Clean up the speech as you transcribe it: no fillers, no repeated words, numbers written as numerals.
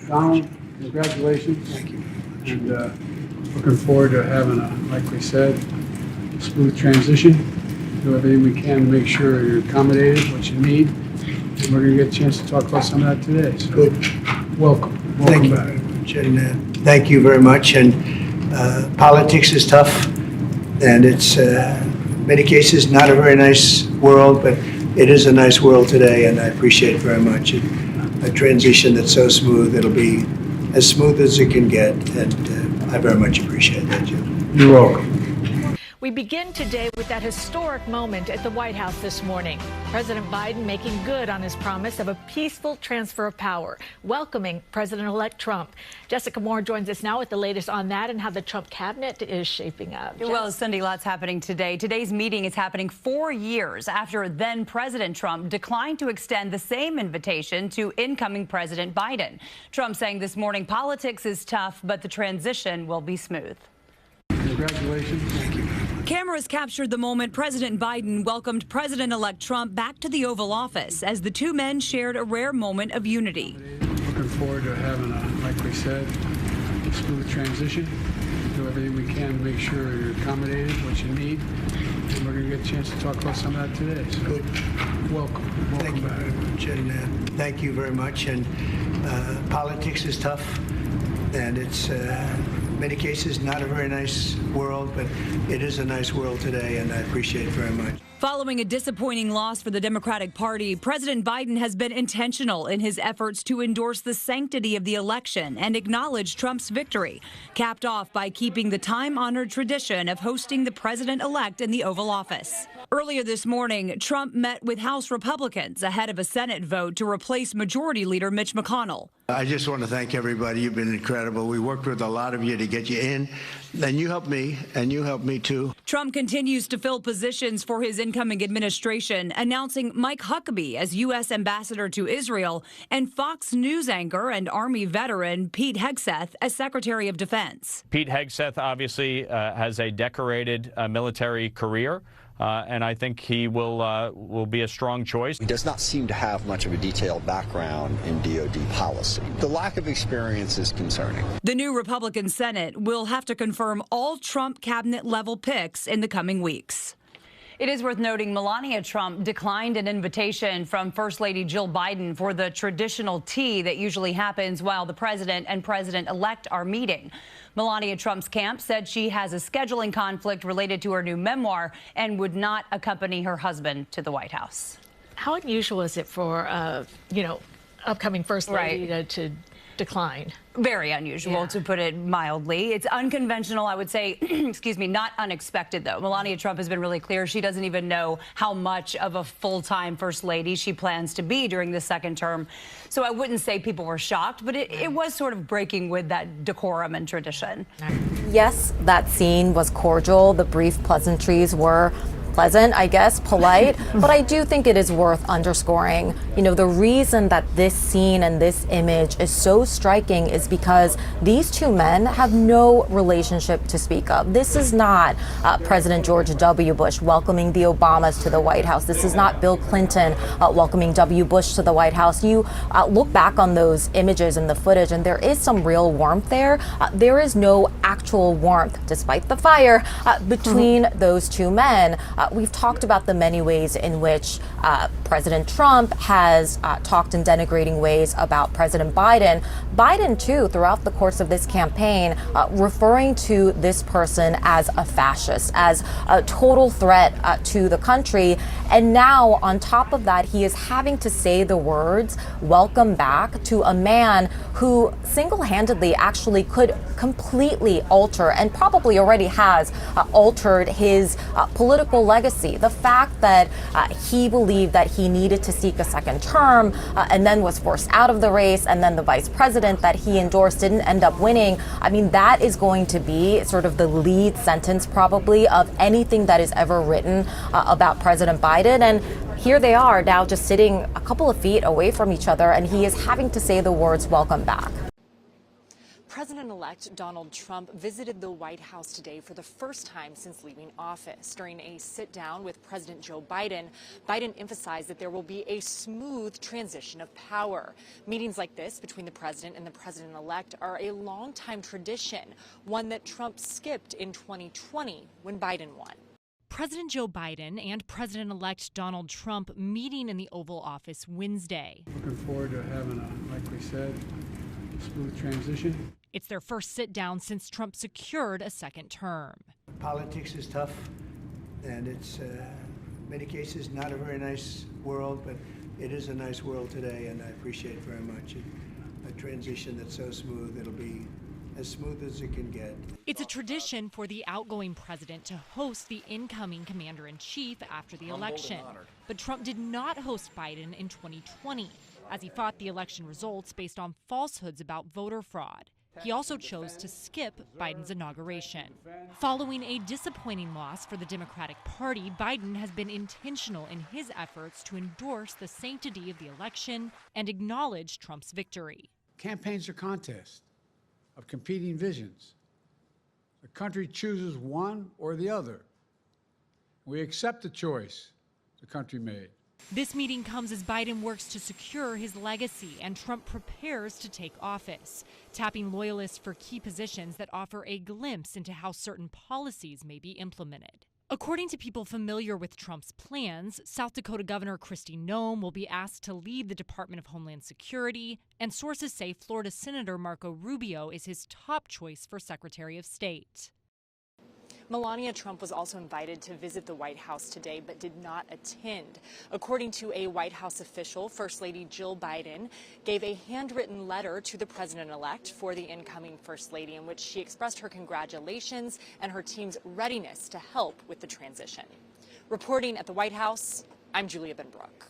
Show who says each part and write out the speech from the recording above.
Speaker 1: Donald, congratulations.
Speaker 2: Thank you.
Speaker 1: And looking forward to having like we said, smooth transition. Do everything we can to make sure you're accommodated, what you need. And we're going to get a chance to talk about some of that today. So
Speaker 2: Good.
Speaker 1: welcome.
Speaker 2: Thank you
Speaker 1: back.
Speaker 2: very much. And thank you very much. And politics is tough, and it's in many cases not a very nice world, but it is a nice world today, and I appreciate it very much. And a transition that's so smooth, it'll be as smooth as it can get, and I very much appreciate that, Jim.
Speaker 1: You're welcome.
Speaker 3: We begin today with that historic moment at the White House this morning. President Biden making good on his promise of a peaceful transfer of power, welcoming President-elect Trump. Jessica Moore joins us now with the latest on that and how the Trump cabinet is shaping up.
Speaker 4: Well, Cindy, lots happening today. Today's meeting is happening 4 years after then-President Trump declined to extend the same invitation to incoming President Biden. Trump saying this morning politics is tough, but the transition will be smooth.
Speaker 1: Congratulations. Thank you.
Speaker 4: Cameras captured the moment President Biden welcomed President-elect Trump back to the Oval Office as the two men shared a rare moment of unity.
Speaker 1: Looking forward to having like we said, smooth transition. Do everything we can to make sure you're accommodated, what you need. And we're going to get a chance to talk about some of that today. So
Speaker 2: Good.
Speaker 1: welcome.
Speaker 2: Thank you
Speaker 1: back.
Speaker 2: very much. And thank you very much. And politics is tough, and it's in many cases not a very nice world, but it is a nice world today, and I appreciate it very much.
Speaker 4: Following a disappointing loss for the Democratic Party, President Biden has been intentional in his efforts to endorse the sanctity of the election and acknowledge Trump's victory, capped off by keeping the time-honored tradition of hosting the president-elect in the Oval Office. Earlier this morning, Trump met with House Republicans ahead of a Senate vote to replace Majority Leader Mitch McConnell.
Speaker 5: I just want to thank everybody. You've been incredible. We worked with a lot of you to get you in, and you helped me, and you helped me too.
Speaker 4: Trump continues to fill positions for his incoming administration, announcing Mike Huckabee as U.S. ambassador to Israel and Fox News anchor and Army veteran Pete Hegseth as Secretary of Defense.
Speaker 6: Pete Hegseth obviously has a decorated military career. And I think he will be a strong choice.
Speaker 7: He does not seem to have much of a detailed background in DoD policy. The lack of experience is concerning.
Speaker 4: The new Republican Senate will have to confirm all Trump cabinet-level picks in the coming weeks. It is worth noting Melania Trump declined an invitation from First Lady Jill Biden for the traditional tea that usually happens while the president and president-elect are meeting. Melania Trump's camp said she has a scheduling conflict related to her new memoir and would not accompany her husband to the White House.
Speaker 3: How unusual is it for, upcoming First Lady to decline?
Speaker 4: Very unusual, to put it mildly. It's unconventional, I would say, excuse me, not unexpected, though. Melania Trump has been really clear she doesn't even know how much of a full-time First Lady she plans to be during the second term. So I wouldn't say people were shocked, but it was sort of breaking with that decorum and tradition.
Speaker 8: Yes, that scene was cordial. The brief pleasantries were pleasant, I guess, polite, but I do think it is worth underscoring, the reason that this scene and this image is so striking is because these two men have no relationship to speak of. This is not President George W. Bush welcoming the Obamas to the White House. This is not Bill Clinton welcoming W. Bush to the White House. You look back on those images and the footage, and there is some real warmth there. There is no actual warmth, despite the fire, between those two men. We've talked about the many ways in which President Trump has talked in denigrating ways about President Biden. Biden, too, throughout the course of this campaign, referring to this person as a fascist, as a total threat to the country. And now, on top of that, he is having to say the words, welcome back, to a man who single-handedly actually could completely alter, and probably already has altered, his political legacy. The fact that he believed that he needed to seek a second term and then was forced out of the race, and then the vice president that he endorsed didn't end up winning. I mean, that is going to be sort of the lead sentence probably of anything that is ever written about President Biden. And here they are now just sitting a couple of feet away from each other, and he is having to say the words, welcome back.
Speaker 9: President-elect Donald Trump visited the White House today for the first time since leaving office. During a sit-down with President Joe Biden, Biden emphasized that there will be a smooth transition of power. Meetings like this between the president and the president-elect are a long-time tradition, one that Trump skipped in 2020 when Biden won.
Speaker 10: President Joe Biden and President-elect Donald Trump meeting in the Oval Office Wednesday.
Speaker 1: Looking forward to having a, like we said, smooth transition.
Speaker 10: It's their first sit-down since Trump secured a second term.
Speaker 2: Politics is tough, and it's in many cases not a very nice world, but it is a nice world today, and I appreciate very much a transition that's so smooth. It'll be as smooth as it can get.
Speaker 10: It's a tradition for the outgoing president to host the incoming commander-in-chief after the election. But Trump did not host Biden in 2020, as he fought the election results based on falsehoods about voter fraud. He also chose to skip Biden's inauguration. Following a disappointing loss for the Democratic Party, Biden has been intentional in his efforts to endorse the sanctity of the election and acknowledge Trump's victory.
Speaker 1: Campaigns are contests of competing visions. The country chooses one or the other. We accept the choice the country made.
Speaker 10: This meeting comes as Biden works to secure his legacy and Trump prepares to take office, tapping loyalists for key positions that offer a glimpse into how certain policies may be implemented. According to people familiar with Trump's plans, South Dakota Governor Kristi Noem will be asked to lead the Department of Homeland Security, and sources say Florida Senator Marco Rubio is his top choice for Secretary of State.
Speaker 9: Melania Trump was also invited to visit the White House today, but did not attend. According to a White House official, First Lady Jill Biden gave a handwritten letter to the president-elect for the incoming First Lady, in which she expressed her congratulations and her team's readiness to help with the transition. Reporting at the White House, I'm Julia Benbrook.